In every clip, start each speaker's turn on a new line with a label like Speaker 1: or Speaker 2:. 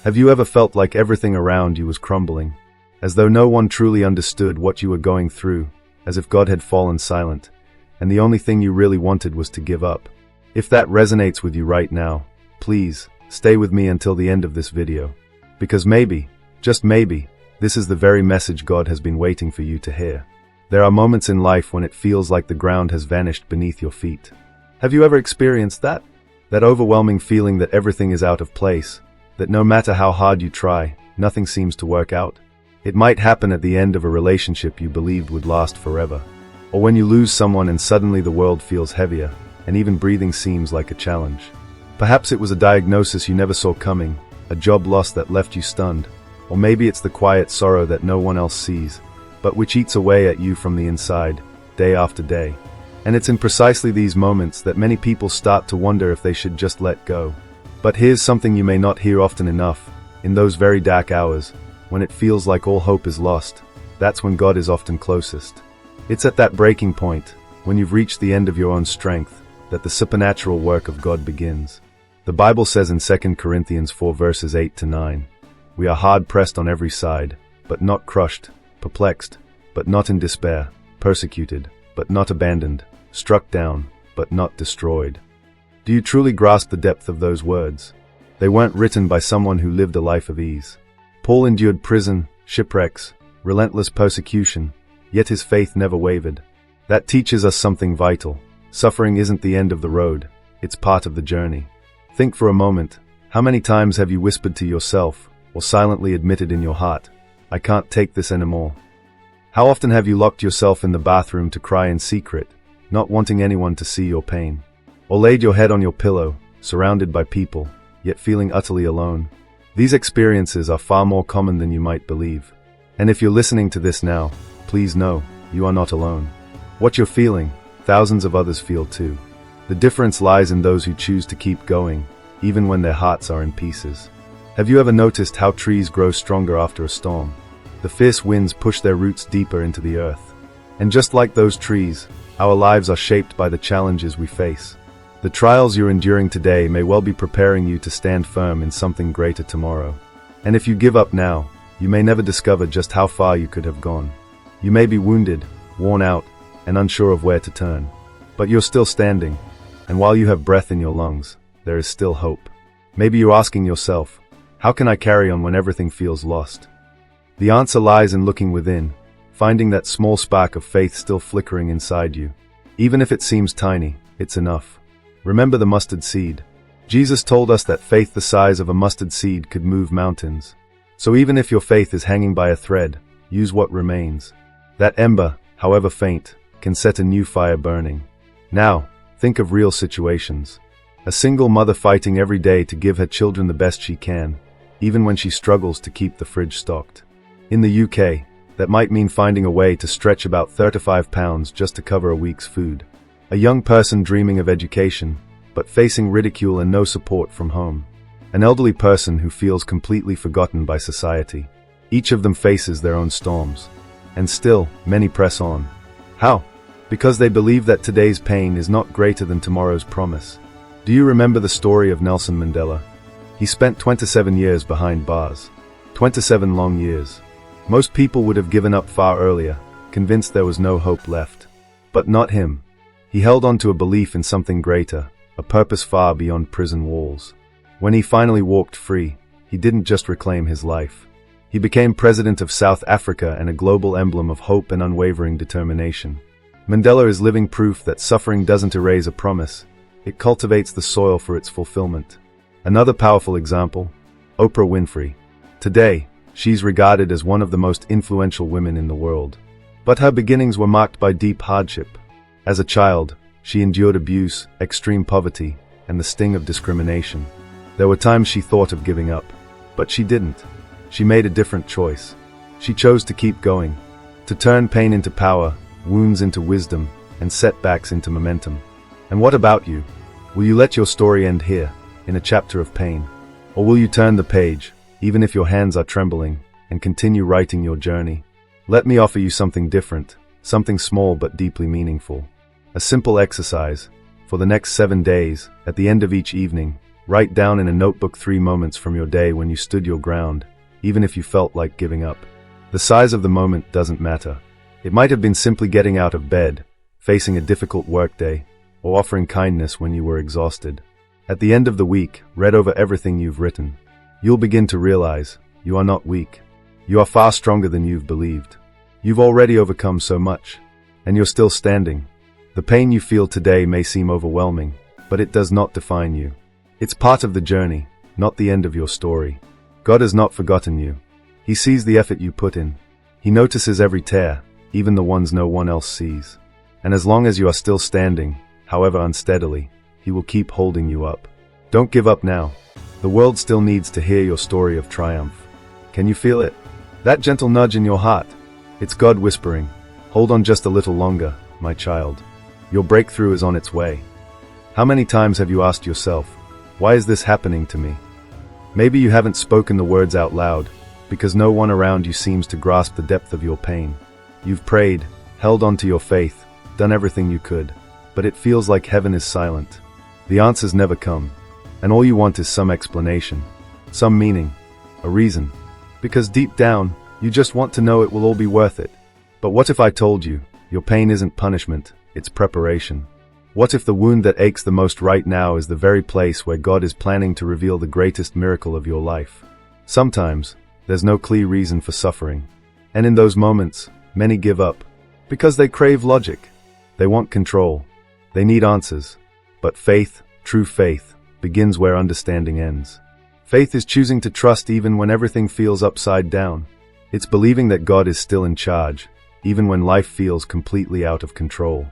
Speaker 1: Have you ever felt like everything around you was crumbling, as though no one truly understood what you were going through, as if God had fallen silent, and the only thing you really wanted was to give up? If that resonates with you right now, please, stay with me until the end of this video. Because maybe, just maybe, this is the very message God has been waiting for you to hear. There are moments in life when it feels like the ground has vanished beneath your feet. Have you ever experienced that? That overwhelming feeling that everything is out of place, that no matter how hard you try, nothing seems to work out? It might happen at the end of a relationship you believed would last forever, or when you lose someone and suddenly the world feels heavier, and even breathing seems like a challenge. Perhaps it was a diagnosis you never saw coming, a job loss that left you stunned, or maybe it's the quiet sorrow that no one else sees, but which eats away at you from the inside, day after day. And it's in precisely these moments that many people start to wonder if they should just let go. But here's something you may not hear often enough: in those very dark hours, when it feels like all hope is lost, that's when God is often closest. It's at that breaking point, when you've reached the end of your own strength, that the supernatural work of God begins. The Bible says in 2 Corinthians 4 verses 8 to 9, "We are hard pressed on every side, but not crushed, perplexed, but not in despair, persecuted, but not abandoned, struck down, but not destroyed." Do you truly grasp the depth of those words? They weren't written by someone who lived a life of ease. Paul endured prison, shipwrecks, relentless persecution, yet his faith never wavered. That teaches us something vital. Suffering isn't the end of the road, it's part of the journey. Think for a moment, how many times have you whispered to yourself, or silently admitted in your heart, "I can't take this anymore"? How often have you locked yourself in the bathroom to cry in secret, not wanting anyone to see your pain? Or laid your head on your pillow, surrounded by people, yet feeling utterly alone? These experiences are far more common than you might believe. And if you're listening to this now, please know, you are not alone. What you're feeling, thousands of others feel too. The difference lies in those who choose to keep going, even when their hearts are in pieces. Have you ever noticed how trees grow stronger after a storm? The fierce winds push their roots deeper into the earth. And just like those trees, our lives are shaped by the challenges we face. The trials you're enduring today may well be preparing you to stand firm in something greater tomorrow. And if you give up now, you may never discover just how far you could have gone. You may be wounded, worn out, and unsure of where to turn. But you're still standing, and while you have breath in your lungs, there is still hope. Maybe you're asking yourself, how can I carry on when everything feels lost? The answer lies in looking within, finding that small spark of faith still flickering inside you. Even if it seems tiny, it's enough. Remember the mustard seed. Jesus told us that faith the size of a mustard seed could move mountains. So even if your faith is hanging by a thread, use what remains. That ember, however faint, can set a new fire burning. Now, think of real situations. A single mother fighting every day to give her children the best she can, even when she struggles to keep the fridge stocked. In the UK, that might mean finding a way to stretch about 35 pounds just to cover a week's food. A young person dreaming of education, but facing ridicule and no support from home. An elderly person who feels completely forgotten by society. Each of them faces their own storms. And still, many press on. How? Because they believe that today's pain is not greater than tomorrow's promise. Do you remember the story of Nelson Mandela? He spent 27 years behind bars. 27 long years. Most people would have given up far earlier, convinced there was no hope left. But not him. He held on to a belief in something greater, a purpose far beyond prison walls. When he finally walked free, he didn't just reclaim his life. He became president of South Africa and a global emblem of hope and unwavering determination. Mandela is living proof that suffering doesn't erase a promise, it cultivates the soil for its fulfillment. Another powerful example, Oprah Winfrey. Today, she's regarded as one of the most influential women in the world. But her beginnings were marked by deep hardship. As a child, she endured abuse, extreme poverty, and the sting of discrimination. There were times she thought of giving up, but she didn't. She made a different choice. She chose to keep going, to turn pain into power, wounds into wisdom, and setbacks into momentum. And what about you? Will you let your story end here, in a chapter of pain? Or will you turn the page, even if your hands are trembling, and continue writing your journey? Let me offer you something different, something small but deeply meaningful. A simple exercise. For the next 7 days, at the end of each evening, Write down in a notebook 3 moments from your day when you stood your ground, even if you felt like giving up. The size of the moment doesn't matter. It might have been simply getting out of bed, facing a difficult workday, or offering kindness when you were exhausted. At the end of the week, read over everything you've written. You'll begin to realize you are not weak. You are far stronger than you've believed. You've already overcome so much, and you're still standing. The pain you feel today may seem overwhelming, but it does not define you. It's part of the journey, not the end of your story. God has not forgotten you. He sees the effort you put in. He notices every tear, even the ones no one else sees. And as long as you are still standing, however unsteadily, He will keep holding you up. Don't give up now. The world still needs to hear your story of triumph. Can you feel it? That gentle nudge in your heart? It's God whispering, "Hold on just a little longer, my child. Your breakthrough is on its way." How many times have you asked yourself, why is this happening to me? Maybe you haven't spoken the words out loud, because no one around you seems to grasp the depth of your pain. You've prayed, held on to your faith, done everything you could, but it feels like heaven is silent. The answers never come, and all you want is some explanation, some meaning, a reason. Because deep down, you just want to know it will all be worth it. But what if I told you, your pain isn't punishment, it's preparation? What if the wound that aches the most right now is the very place where God is planning to reveal the greatest miracle of your life? Sometimes, there's no clear reason for suffering. And in those moments, many give up. Because they crave logic. They want control. They need answers. But faith, true faith, begins where understanding ends. Faith is choosing to trust even when everything feels upside down. It's believing that God is still in charge, even when life feels completely out of control.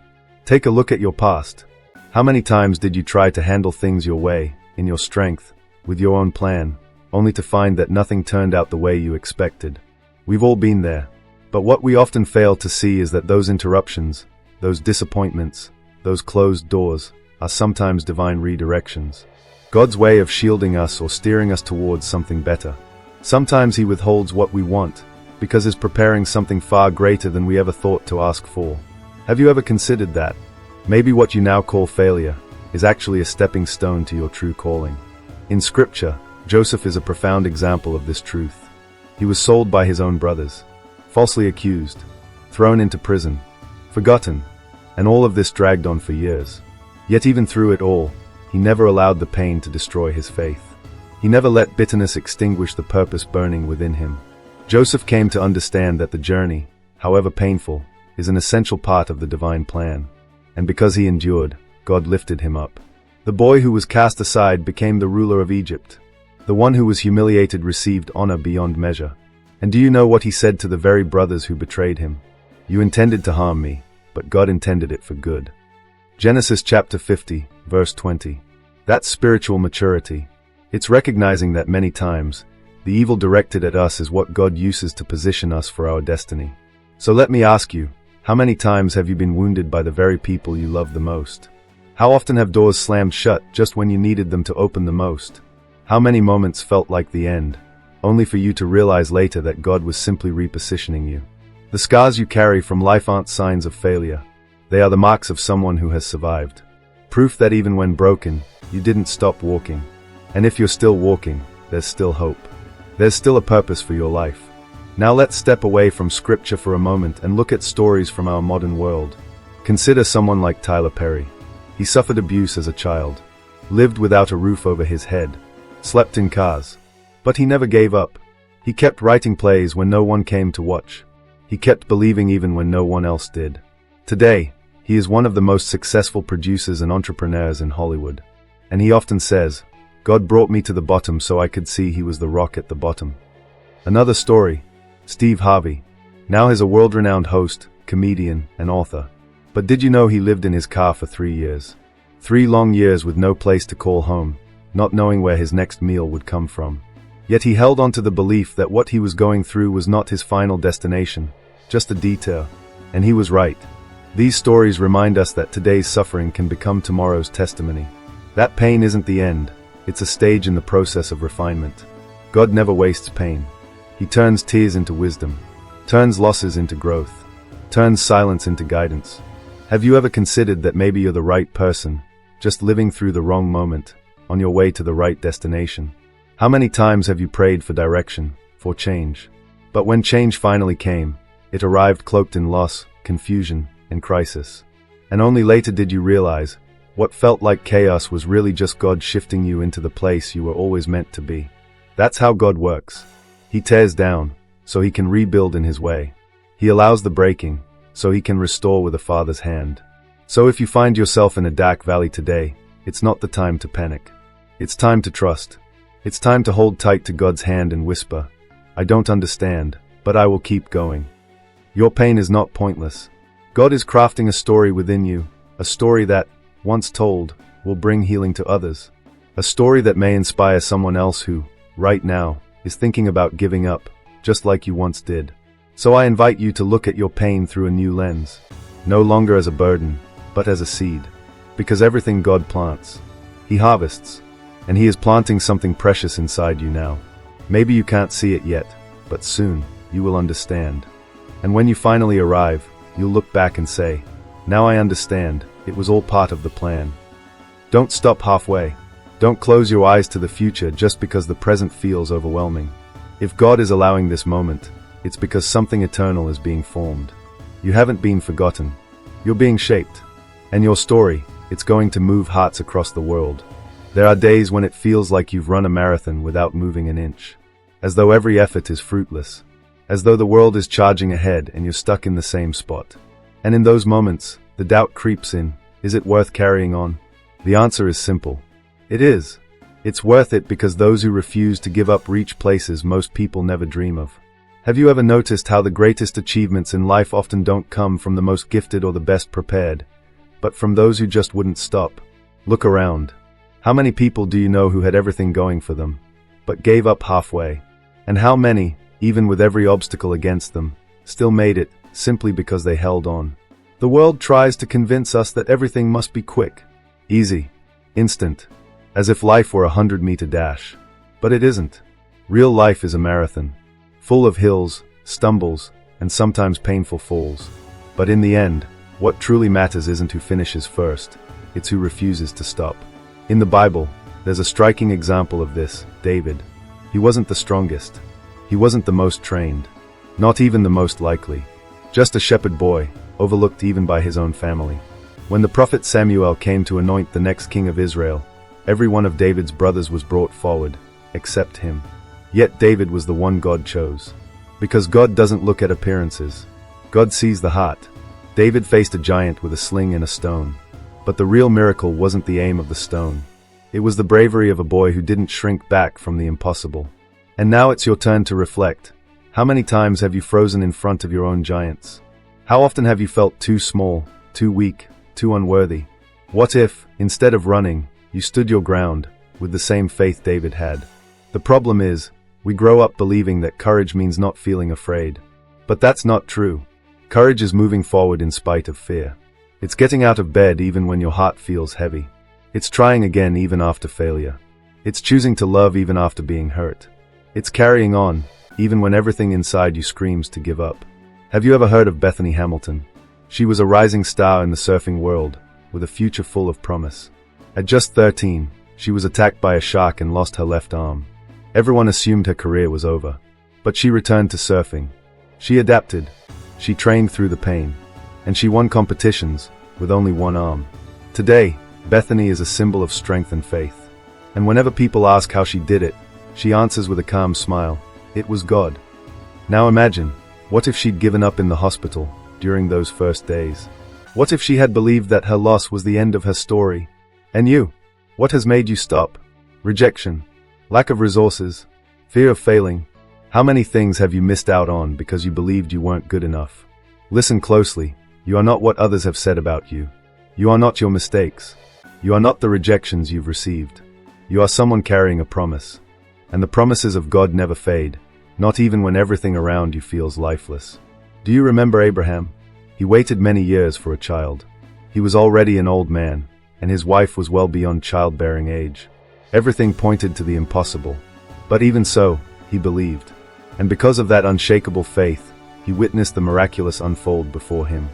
Speaker 1: Take a look at your past. How many times did you try to handle things your way, in your strength, with your own plan, only to find that nothing turned out the way you expected? We've all been there. But what we often fail to see is that those interruptions, those disappointments, those closed doors, are sometimes divine redirections. God's way of shielding us or steering us towards something better. Sometimes He withholds what we want, because He's preparing something far greater than we ever thought to ask for. Have you ever considered that? Maybe what you now call failure is actually a stepping stone to your true calling. In Scripture, Joseph is a profound example of this truth. He was sold by his own brothers, falsely accused, thrown into prison, forgotten, and all of this dragged on for years. Yet even through it all, he never allowed the pain to destroy his faith. He never let bitterness extinguish the purpose burning within him. Joseph came to understand that the journey, however painful, is an essential part of the divine plan. And because he endured, God lifted him up. The boy who was cast aside became the ruler of Egypt. The one who was humiliated received honor beyond measure. And do you know what he said to the very brothers who betrayed him? "You intended to harm me, but God intended it for good." Genesis chapter 50, verse 20. That's spiritual maturity. It's recognizing that many times, the evil directed at us is what God uses to position us for our destiny. So let me ask you, how many times have you been wounded by the very people you love the most? How often have doors slammed shut just when you needed them to open the most? How many moments felt like the end, only for you to realize later that God was simply repositioning you? The scars you carry from life aren't signs of failure. They are the marks of someone who has survived. Proof that even when broken, you didn't stop walking. And if you're still walking, there's still hope. There's still a purpose for your life. Now let's step away from Scripture for a moment and look at stories from our modern world. Consider someone like Tyler Perry. He suffered abuse as a child, lived without a roof over his head, slept in cars. But he never gave up. He kept writing plays when no one came to watch. He kept believing even when no one else did. Today, he is one of the most successful producers and entrepreneurs in Hollywood. And he often says, "God brought me to the bottom so I could see He was the rock at the bottom." Another story, Steve Harvey. Now he's a world-renowned host, comedian, and author. But did you know he lived in his car for 3 years? 3 long years with no place to call home, not knowing where his next meal would come from. Yet he held on to the belief that what he was going through was not his final destination, just a detour. And he was right. These stories remind us that today's suffering can become tomorrow's testimony. That pain isn't the end, it's a stage in the process of refinement. God never wastes pain. He turns tears into wisdom, turns losses into growth, turns silence into guidance. Have you ever considered that maybe you're the right person, just living through the wrong moment, on your way to the right destination. How many times have you prayed for direction, for change? But when change finally came, it arrived cloaked in loss, confusion, and crisis. And only later did you realize what felt like chaos was really just God shifting you into the place you were always meant to be. That's how God works. He tears down, so he can rebuild in his way. He allows the breaking, so he can restore with a father's hand. So if you find yourself in a dark valley today, it's not the time to panic. It's time to trust. It's time to hold tight to God's hand and whisper, "I don't understand, but I will keep going." Your pain is not pointless. God is crafting a story within you, a story that, once told, will bring healing to others. A story that may inspire someone else who, right now, is thinking about giving up, just like you once did. So I invite you to look at your pain through a new lens, no longer as a burden, but as a seed. Because everything God plants, he harvests, and he is planting something precious inside you now. Maybe you can't see it yet, but soon, you will understand. And when you finally arrive, you'll look back and say, "Now I understand, it was all part of the plan." Don't stop halfway. Don't close your eyes to the future just because the present feels overwhelming. If God is allowing this moment, it's because something eternal is being formed. You haven't been forgotten. You're being shaped. And your story, it's going to move hearts across the world. There are days when it feels like you've run a marathon without moving an inch. As though every effort is fruitless. As though the world is charging ahead and you're stuck in the same spot. And in those moments, the doubt creeps in. Is it worth carrying on? The answer is simple. It is. It's worth it because those who refuse to give up reach places most people never dream of. Have you ever noticed how the greatest achievements in life often don't come from the most gifted or the best prepared, but from those who just wouldn't stop? Look around. How many people do you know who had everything going for them, but gave up halfway? And how many, even with every obstacle against them, still made it, simply because they held on? The world tries to convince us that everything must be quick, easy, instant, as if life were a 100-meter dash. But it isn't. Real life is a marathon, full of hills, stumbles, and sometimes painful falls. But in the end, what truly matters isn't who finishes first, it's who refuses to stop. In the Bible, there's a striking example of this, David. He wasn't the strongest. He wasn't the most trained. Not even the most likely. Just a shepherd boy, overlooked even by his own family. When the prophet Samuel came to anoint the next king of Israel, every one of David's brothers was brought forward, except him. Yet David was the one God chose. Because God doesn't look at appearances. God sees the heart. David faced a giant with a sling and a stone. But the real miracle wasn't the aim of the stone. It was the bravery of a boy who didn't shrink back from the impossible. And now it's your turn to reflect. How many times have you frozen in front of your own giants? How often have you felt too small, too weak, too unworthy? What if, instead of running, you stood your ground, with the same faith David had? The problem is, we grow up believing that courage means not feeling afraid. But that's not true. Courage is moving forward in spite of fear. It's getting out of bed even when your heart feels heavy. It's trying again even after failure. It's choosing to love even after being hurt. It's carrying on, even when everything inside you screams to give up. Have you ever heard of Bethany Hamilton? She was a rising star in the surfing world, with a future full of promise. At just 13, she was attacked by a shark and lost her left arm. Everyone assumed her career was over. But she returned to surfing. She adapted. She trained through the pain. And she won competitions, with only one arm. Today, Bethany is a symbol of strength and faith. And whenever people ask how she did it, she answers with a calm smile, "It was God." Now imagine, what if she'd given up in the hospital during those first days? What if she had believed that her loss was the end of her story? And you? What has made you stop? Rejection, lack of resources, fear of failing. How many things have you missed out on because you believed you weren't good enough? Listen closely. You are not what others have said about you. You are not your mistakes. You are not the rejections you've received. You are someone carrying a promise. And the promises of God never fade, not even when everything around you feels lifeless. Do you remember Abraham? He waited many years for a child. He was already an old man, and his wife was well beyond childbearing age. Everything pointed to the impossible. But even so, he believed. And because of that unshakable faith, he witnessed the miraculous unfold before him.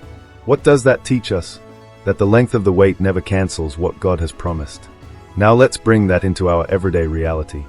Speaker 1: What does that teach us? That the length of the wait never cancels what God has promised. Now let's bring that into our everyday reality.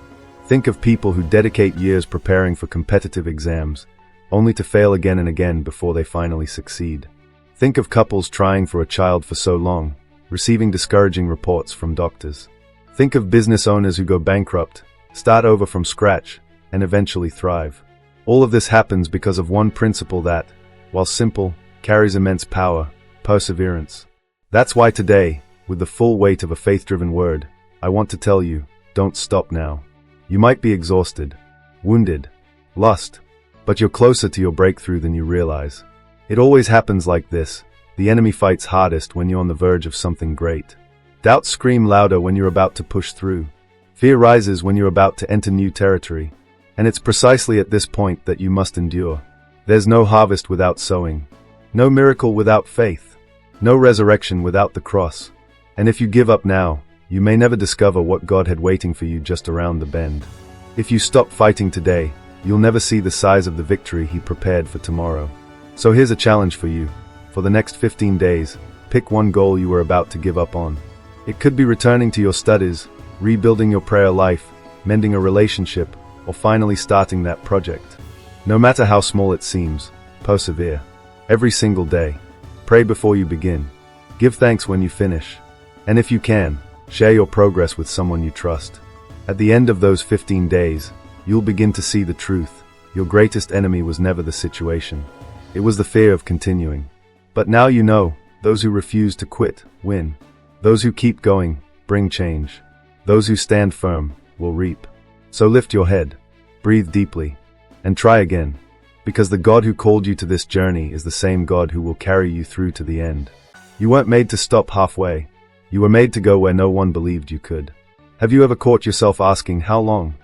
Speaker 1: Think of people who dedicate years preparing for competitive exams, only to fail again and again before they finally succeed. Think of couples trying for a child for so long, receiving discouraging reports from doctors. Think of business owners who go bankrupt, start over from scratch, and eventually thrive. All of this happens because of one principle that, while simple, carries immense power: perseverance. That's why today, with the full weight of a faith-driven word, I want to tell you, don't stop now. You might be exhausted, wounded, lost, but you're closer to your breakthrough than you realize. It always happens like this. The enemy fights hardest when you're on the verge of something great. Doubts scream louder when you're about to push through. Fear rises when you're about to enter new territory. And it's precisely at this point that you must endure. There's no harvest without sowing, no miracle without faith, no resurrection without the cross. And if you give up now, you may never discover what God had waiting for you just around the bend. If you stop fighting today, you'll never see the size of the victory He prepared for tomorrow. So here's a challenge for you. For the next 15 days, pick one goal you were about to give up on. It could be returning to your studies, rebuilding your prayer life, mending a relationship, or finally starting that project. No matter how small it seems, persevere. Every single day. Pray before you begin. Give thanks when you finish. And if you can, share your progress with someone you trust. At the end of those 15 days, you'll begin to see the truth. Your greatest enemy was never the situation. It was the fear of continuing. But now you know, those who refuse to quit, win. Those who keep going, bring change. Those who stand firm, will reap. So lift your head, breathe deeply, and try again. Because the God who called you to this journey is the same God who will carry you through to the end. You weren't made to stop halfway. You were made to go where no one believed you could. Have you ever caught yourself asking, how long?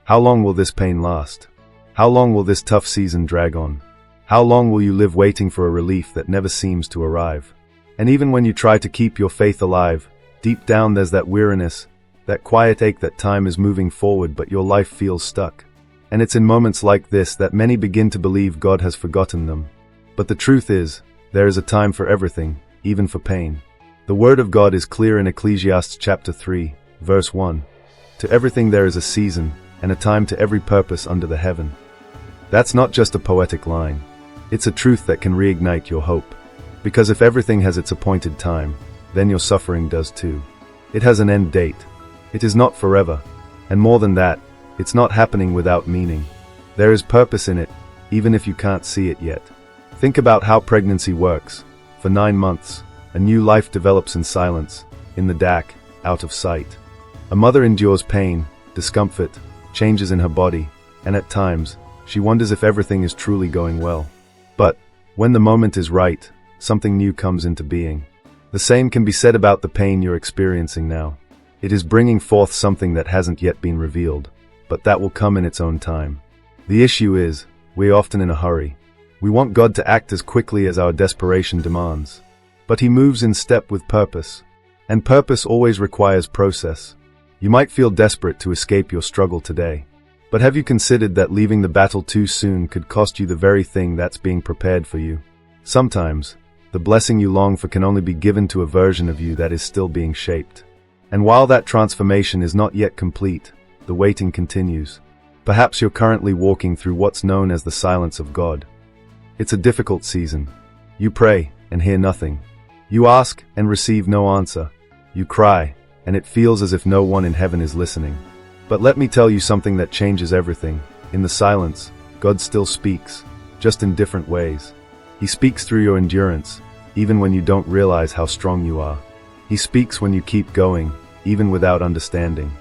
Speaker 1: How long will this pain last? How long will this tough season drag on? How long will you live waiting for a relief that never seems to arrive? And even when you try to keep your faith alive, deep down there's that weariness, that quiet ache that time is moving forward but your life feels stuck. And it's in moments like this that many begin to believe God has forgotten them. But the truth is, there is a time for everything, even for pain. The word of God is clear in Ecclesiastes chapter 3, verse 1. To everything there is a season, and a time to every purpose under the heaven. That's not just a poetic line. It's a truth that can reignite your hope. Because if everything has its appointed time, then your suffering does too. It has an end date. It is not forever. And more than that, it's not happening without meaning. There is purpose in it, even if you can't see it yet. Think about how pregnancy works. For 9 months, a new life develops in silence, in the dark, out of sight. A mother endures pain, discomfort, changes in her body, and at times, she wonders if everything is truly going well. But, when the moment is right, something new comes into being. The same can be said about the pain you're experiencing now. It is bringing forth something that hasn't yet been revealed, but that will come in its own time. The issue is, we're often in a hurry. We want God to act as quickly as our desperation demands. But He moves in step with purpose. And purpose always requires process. You might feel desperate to escape your struggle today. But have you considered that leaving the battle too soon could cost you the very thing that's being prepared for you? Sometimes, the blessing you long for can only be given to a version of you that is still being shaped. And while that transformation is not yet complete, the waiting continues. Perhaps you're currently walking through what's known as the silence of God. It's a difficult season. You pray and hear nothing. You ask and receive no answer. You cry, and it feels as if no one in heaven is listening. But let me tell you something that changes everything. In the silence, God still speaks, just in different ways. He speaks through your endurance, even when you don't realize how strong you are. He speaks when you keep going, even without understanding.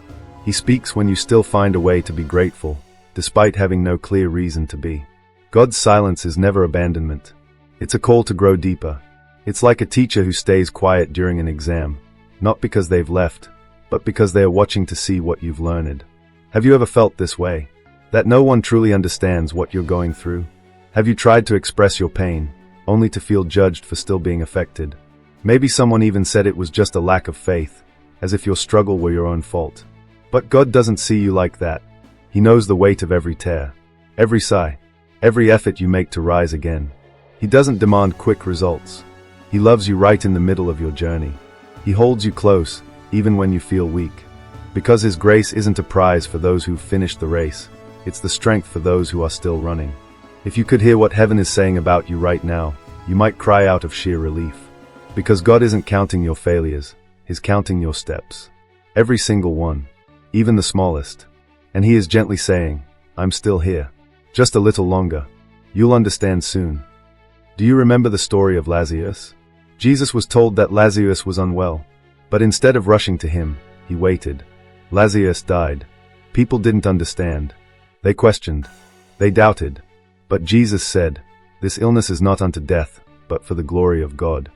Speaker 1: He speaks when you still find a way to be grateful, despite having no clear reason to be. God's silence is never abandonment. It's a call to grow deeper. It's like a teacher who stays quiet during an exam, not because they've left, but because they are watching to see what you've learned. Have you ever felt this way? That no one truly understands what you're going through? Have you tried to express your pain, only to feel judged for still being affected? Maybe someone even said it was just a lack of faith, as if your struggle were your own fault. But God doesn't see you like that. He knows the weight of every tear, every sigh, every effort you make to rise again. He doesn't demand quick results. He loves you right in the middle of your journey. He holds you close, even when you feel weak. Because His grace isn't a prize for those who've finished the race, it's the strength for those who are still running. If you could hear what heaven is saying about you right now, you might cry out of sheer relief. Because God isn't counting your failures, He's counting your steps. Every single one, even the smallest. And He is gently saying, I'm still here. Just a little longer. You'll understand soon. Do you remember the story of Lazarus? Jesus was told that Lazarus was unwell, but instead of rushing to him, He waited. Lazarus died. People didn't understand. They questioned. They doubted. But Jesus said, this illness is not unto death, but for the glory of God.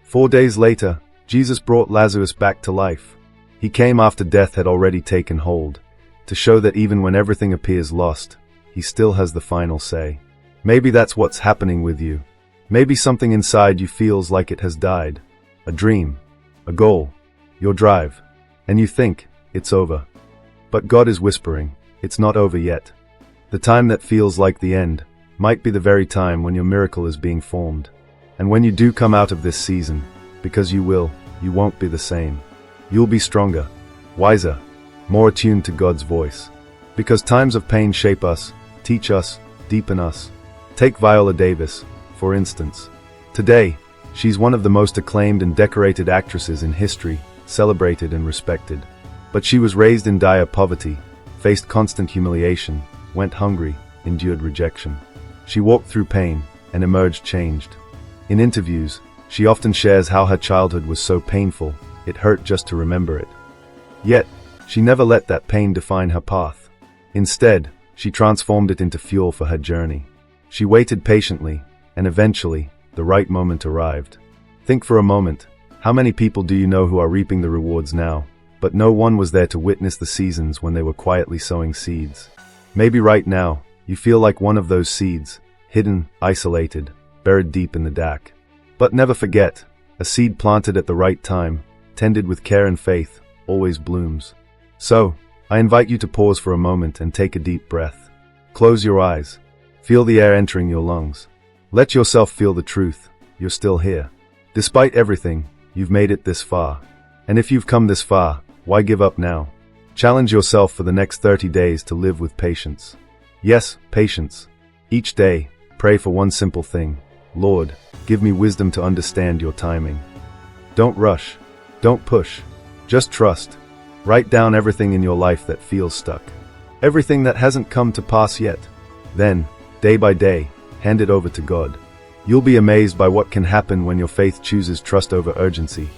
Speaker 1: 4 days later, Jesus brought Lazarus back to life. He came after death had already taken hold, to show that even when everything appears lost, He still has the final say. Maybe that's what's happening with you. Maybe something inside you feels like it has died. A dream, a goal, your drive, and you think, it's over. But God is whispering, it's not over yet. The time that feels like the end might be the very time when your miracle is being formed. And when you do come out of this season, because you will, you won't be the same. You'll be stronger, wiser, more attuned to God's voice. Because times of pain shape us, teach us, deepen us. Take Viola Davis, for instance. Today, she's one of the most acclaimed and decorated actresses in history, celebrated and respected. But she was raised in dire poverty, faced constant humiliation, went hungry, endured rejection. She walked through pain and emerged changed. In interviews, she often shares how her childhood was so painful, it hurt just to remember it. Yet, she never let that pain define her path. Instead, she transformed it into fuel for her journey. She waited patiently, and eventually, the right moment arrived. Think for a moment, how many people do you know who are reaping the rewards now, but no one was there to witness the seasons when they were quietly sowing seeds? Maybe right now, you feel like one of those seeds, hidden, isolated, buried deep in the dark. But never forget, a seed planted at the right time, tended with care and faith, always blooms. So, I invite you to pause for a moment and take a deep breath. Close your eyes. Feel the air entering your lungs. Let yourself feel the truth. You're still here. Despite everything, you've made it this far. And if you've come this far, why give up now? Challenge yourself for the next 30 days to live with patience. Yes, patience. Each day, pray for one simple thing. Lord, give me wisdom to understand your timing. Don't rush. Don't push. Just trust. Write down everything in your life that feels stuck. Everything that hasn't come to pass yet. Then, day by day, hand it over to God. You'll be amazed by what can happen when your faith chooses trust over urgency,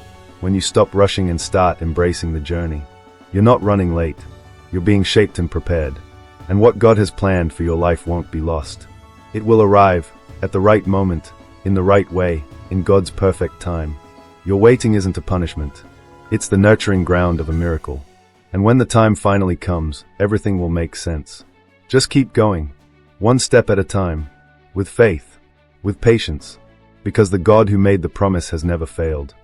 Speaker 1: when you stop rushing and start embracing the journey. You're not running late. You're being shaped and prepared. And what God has planned for your life won't be lost. It will arrive, at the right moment, in the right way, in God's perfect time. Your waiting isn't a punishment. It's the nurturing ground of a miracle. And when the time finally comes, everything will make sense. Just keep going, one step at a time, with faith, with patience, because the God who made the promise has never failed.